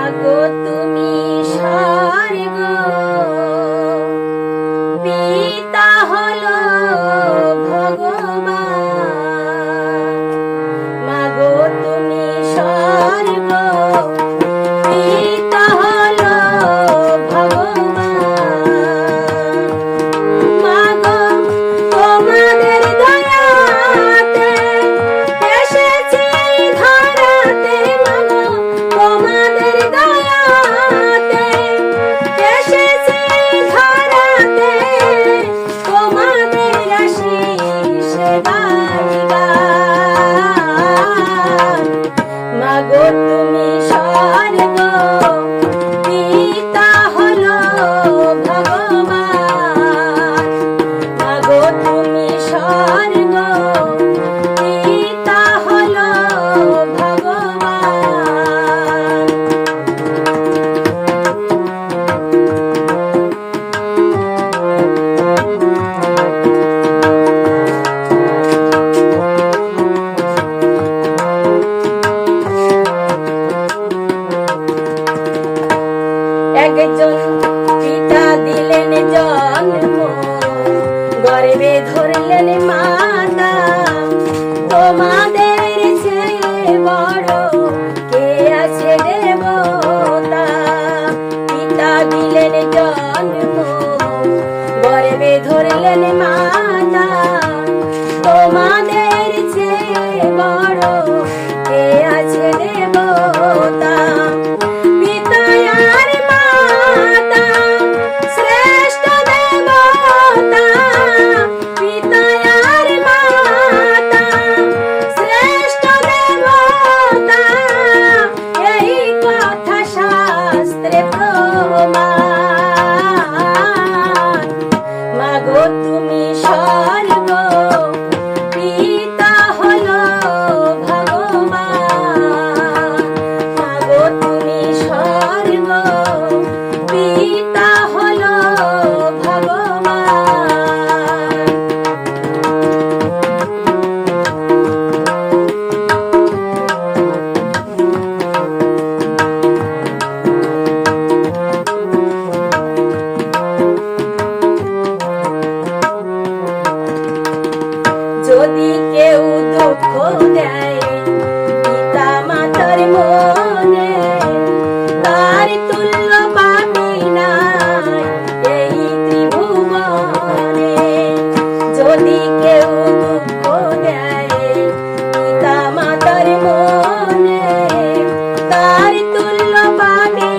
মাগো তুমি স্বর্গ, পিতা হলো ভগবান। মাগো তুমি স্বর্গ, পিতা হলো ভগবান। মাগো তোমাদের দয়াতে এসেছি ধরাতে। মাগো তোমাদের দয়াতে এসেছি ধরাতে। তোমাদের আশীষে গাই গান। মাগো তুমি স্বর্গ, পিতা হলো ভগবান। মাগো তুমি স্বর্গ, পিতা হলো ভগবান। একজন পিতা দিলেন জন্ম, গর্ভে ধরলেন মাতা। তোমাদের চেয়ে বড় কে আছে দেবতা? পিতা দিলেন জন্ম, গর্ভে ধরলেন মাতা। তোমাদের চেয়ে বড় কে আছে দেবতা? পিতা আর মাতা শ্রেষ্ঠ দেবতা। পিতা আর মাতা শ্রেষ্ঠ দেবতা। এই কথা শাস্ত্রে প্রমাণ। মাগো তুমি স্বর্গ, পিতা হলো ভগবান। মাগো তুমি স্বর্গ, পিতা হলো ভগবান। যদি কেউ দুঃখ দেয় পিতা মাতার মনে, তার তুল্য পাবি নাই এই ত্রিভুবনে। যদি কেউ দুঃখ দেয় পিতা মাতার মনে, তার তুল্য পাবি